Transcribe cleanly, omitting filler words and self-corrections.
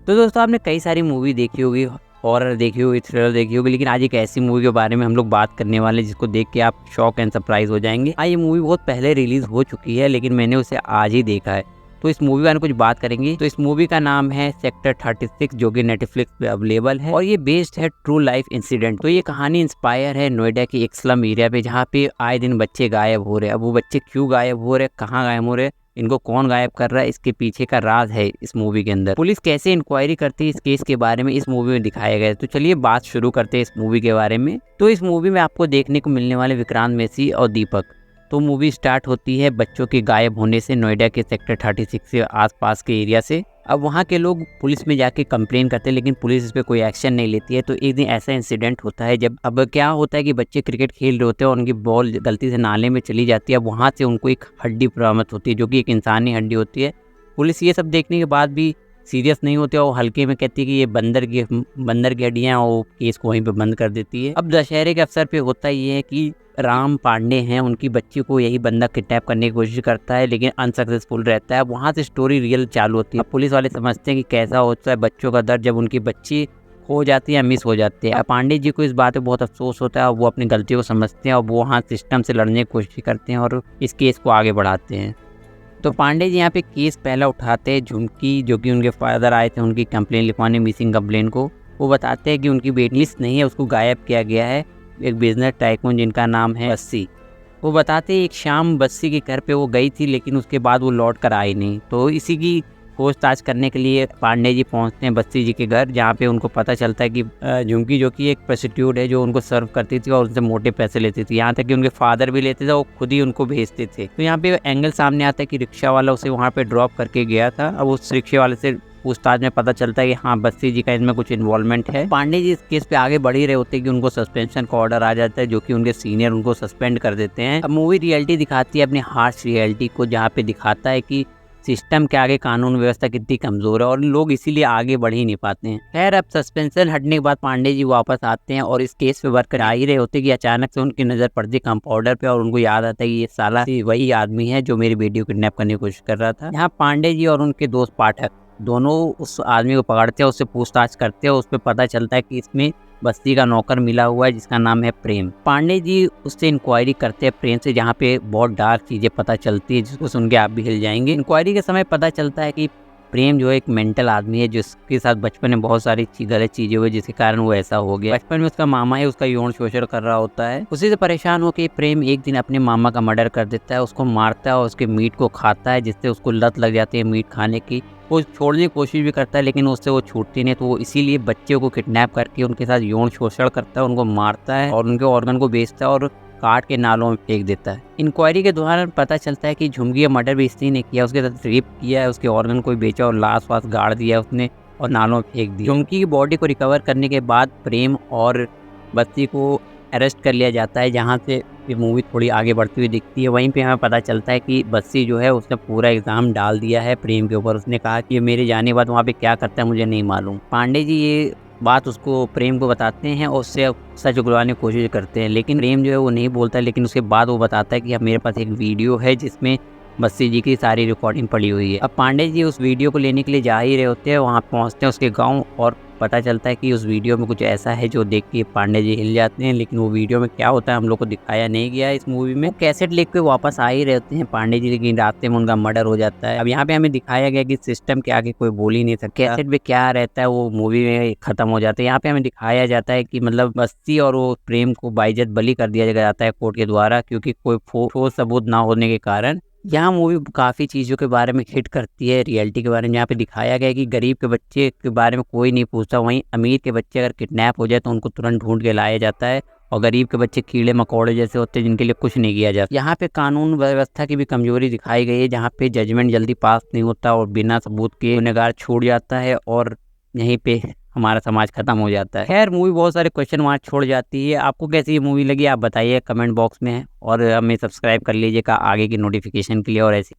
तो दोस्तों आपने कई सारी मूवी देखी होगी, हॉरर देखी होगी, थ्रिलर देखी होगी, लेकिन आज एक ऐसी मूवी के बारे में हम लोग बात करने वाले हैं जिसको देख के आप शॉक एंड सरप्राइज हो जाएंगे। ये मूवी बहुत पहले रिलीज हो चुकी है लेकिन मैंने उसे आज ही देखा है, तो इस मूवी के बारे में कुछ बात करेंगे। तो इस मूवी का नाम है सेक्टर 36 जो कि नेटफ्लिक्स पे अवेलेबल है और ये बेस्ड है ट्रू लाइफ इंसिडेंट। तो ये कहानी इंस्पायर है नोएडा के एक स्लम एरिया पे जहाँ पे आए दिन बच्चे गायब हो रहे हैं। अब वो बच्चे क्यों गायब हो रहे हैं, कहाँ गायब हो रहे हैं, इनको कौन गायब कर रहा है, इसके पीछे का राज है इस मूवी के अंदर। पुलिस कैसे इंक्वायरी करती है इस केस के बारे में इस मूवी में दिखाया गया है। तो चलिए बात शुरू करते हैं इस मूवी के बारे में। तो इस मूवी में आपको देखने को मिलने वाले विक्रांत मैसी और दीपक। तो मूवी स्टार्ट होती है बच्चों के गायब होने से नोएडा के सेक्टर 36 से आसपास के एरिया से। अब वहाँ के लोग पुलिस में जाके कंप्लेन करते हैं लेकिन पुलिस इस पर कोई एक्शन नहीं लेती है। तो एक दिन ऐसा इंसिडेंट होता है जब अब क्या होता है कि बच्चे क्रिकेट खेल रहे होते हैं और उनकी बॉल गलती से नाले में चली जाती है। अब वहाँ से उनको एक हड्डी बरामद होती है जो कि एक इंसानी हड्डी होती है। पुलिस ये सब देखने के बाद भी सीरियस नहीं होते और हल्के में कहती है कि ये बंदर की हड्डियाँ, और केस को वहीं पे बंद कर देती है। अब दशहरे के अवसर पे होता ये है कि राम पांडे हैं, उनकी बच्ची को यही बंदा किडनैप करने की कोशिश करता है लेकिन अनसक्सेसफुल रहता है। वहाँ से स्टोरी रियल चालू होती है। पुलिस वाले समझते हैं कि कैसा होता है बच्चों का दर्द जब उनकी बच्ची हो जाती है या मिस हो जाती है। पांडे जी को इस बात पे बहुत अफसोस होता है और वो अपनी गलती को समझते हैं और वो वहाँ सिस्टम से लड़ने की कोशिश करते हैं और इस केस को आगे बढ़ाते हैं। तो पांडे जी यहाँ पे केस पहला उठाते हैं झुमकी, जो कि उनके फादर आए थे उनकी कंप्लेन लिखवाने, मिसिंग कंप्लेन को। वो बताते हैं कि उनकी वेट लिस्ट नहीं है, उसको गायब किया गया है एक बिजनेस टाइकून जिनका नाम है बस्सी। वो बताते हैं एक शाम बस्सी के घर पे वो गई थी लेकिन उसके बाद वो लौट कर आई नहीं। तो इसी की पूछताछ करने के लिए पांडे जी पहुंचते हैं बस्सी जी के घर, जहाँ पे उनको पता चलता है कि झुमकी जो कि एक प्रोस्टिट्यूट है जो उनको सर्व करती थी और उनसे मोटे पैसे लेती थी। यहाँ तक कि उनके फादर भी लेते थे और खुद ही उनको भेजते थे। तो यहाँ पे एंगल सामने आता है कि रिक्शा वाला उसे वहाँ पे ड्रॉप करके गया था। अब उस रिक्शे वाले से पूछताछ में पता चलता है कि हाँ बस्सी जी का इसमें कुछ इन्वॉल्वमेंट है। पांडे जी इस केस पे आगे बढ़ ही रहे होते हैं कि उनको सस्पेंशन का ऑर्डर आ जाता है जो कि उनके सीनियर उनको सस्पेंड कर देते हैं। अब मूवी रियलिटी दिखाती है अपनी हार्श रियलिटी को, जहाँ पे दिखाता है कि सिस्टम के आगे कानून व्यवस्था कितनी कमजोर है और लोग इसीलिए आगे बढ़ ही नहीं पाते हैं। खैर अब सस्पेंशन हटने के बाद पांडे जी वापस आते हैं और इस केस पे वर्क कर ही रहे होते कि अचानक से उनकी नजर पड़ती है कंपाउंडर पे और उनको याद आता है कि ये साला वही आदमी है जो मेरी बेटी को किडनैप करने की कोशिश कर रहा था। यहाँ पांडे जी और उनके दोस्त पाठक दोनों उस आदमी को पकड़ते हैं, उससे पूछताछ करते हैं। उस पर पता चलता है कि इसमें बस्ती का नौकर मिला हुआ है जिसका नाम है प्रेम। पांडे जी उससे इंक्वायरी करते हैं प्रेम से, जहाँ पे बहुत डार्क चीजें पता चलती है जिसको सुन के आप भी हिल जाएंगे। इंक्वायरी के समय पता चलता है कि प्रेम जो है एक मेंटल आदमी है जिसके साथ बचपन में बहुत सारी गलत चीजें हुई जिसके कारण वो ऐसा हो गया। बचपन में उसका मामा है उसका यौन शोषण कर रहा होता है। उसी से परेशान होकर प्रेम एक दिन अपने मामा का मर्डर कर देता है, उसको मारता है और उसके मीट को खाता है जिससे उसको लत लग जाती है मीट खाने की। वो छोड़ने की कोशिश भी करता है लेकिन उससे वो छूटती नहीं, तो वो इसीलिए बच्चे को किडनैप करके उनके साथ यौन शोषण करता है, उनको मारता है और उनके ऑर्गन को बेचता है और काट के नालों में फेंक देता है। इंक्वायरी के दौरान पता चलता है कि झुमकी का मर्डर भी इसी ने किया, उसके साथ रेप किया है, उसके ऑर्गन को बेचा और लाश वाश गाड़ दिया उसने और नालों में फेंक दिया। झुमकी की बॉडी को रिकवर करने के बाद प्रेम और बस्ती को अरेस्ट कर लिया जाता है, जहाँ से ये मूवी थोड़ी आगे बढ़ती हुई दिखती है। वहीं पे हमें पता चलता है कि बस्सी जो है उसने पूरा एग्जाम डाल दिया है प्रेम के ऊपर। उसने कहा कि ये मेरे जाने के बाद वहाँ पे क्या करता है मुझे नहीं मालूम। पांडे जी ये बात उसको प्रेम को बताते हैं और उससे सच उगलवाने की कोशिश करते हैं लेकिन प्रेम जो है वो नहीं बोलता। लेकिन उसके बाद वो बताता है कि अब मेरे पास एक वीडियो है जिसमें बस्सी जी की सारी रिकॉर्डिंग पड़ी हुई है। अब पांडे जी उस वीडियो को लेने के लिए जा ही रहे होते हैं, वहाँ पहुँचते हैं उसके गाँव और पता चलता है कि उस वीडियो में कुछ ऐसा है जो देख के पांडे जी हिल जाते हैं। लेकिन वो वीडियो में क्या होता है हम लोग को दिखाया नहीं गया है इस मूवी में। कैसेट लेके के वापस आ ही रहते हैं पांडे जी, लेकिन रास्ते में उनका मर्डर हो जाता है। अब यहाँ पे हमें दिखाया गया कि सिस्टम के आगे कोई बोल ही नहीं सकता, कैसेट में क्या रहता है वो मूवी में खत्म हो जाता है। यहाँ पे हमें दिखाया जाता है कि मतलब बस्ती और वो प्रेम को बाइज्जत बली कर दिया जाता है कोर्ट के द्वारा, क्योंकि कोई ठोस सबूत ना होने के कारण। यहाँ मूवी काफ़ी चीज़ों के बारे में हिट करती है रियलिटी के बारे में। यहाँ पे दिखाया गया है कि गरीब के बच्चे के बारे में कोई नहीं पूछता, वहीं अमीर के बच्चे अगर किडनैप हो जाए तो उनको तुरंत ढूंढ के लाया जाता है और गरीब के बच्चे कीड़े मकोड़े जैसे होते हैं जिनके लिए कुछ नहीं किया जाता। यहाँ पे कानून व्यवस्था की भी कमजोरी दिखाई गई है, जहाँ पे जजमेंट जल्दी पास नहीं होता और बिना सबूत के गुनहगार छूट जाता है और यहीं पे हमारा समाज खत्म हो जाता है। खैर मूवी बहुत सारे क्वेश्चन वहाँ छोड़ जाती है। आपको कैसी ये मूवी लगी आप बताइए कमेंट बॉक्स में और हमें सब्सक्राइब कर लीजिएगा आगे की नोटिफिकेशन के लिए और ऐसी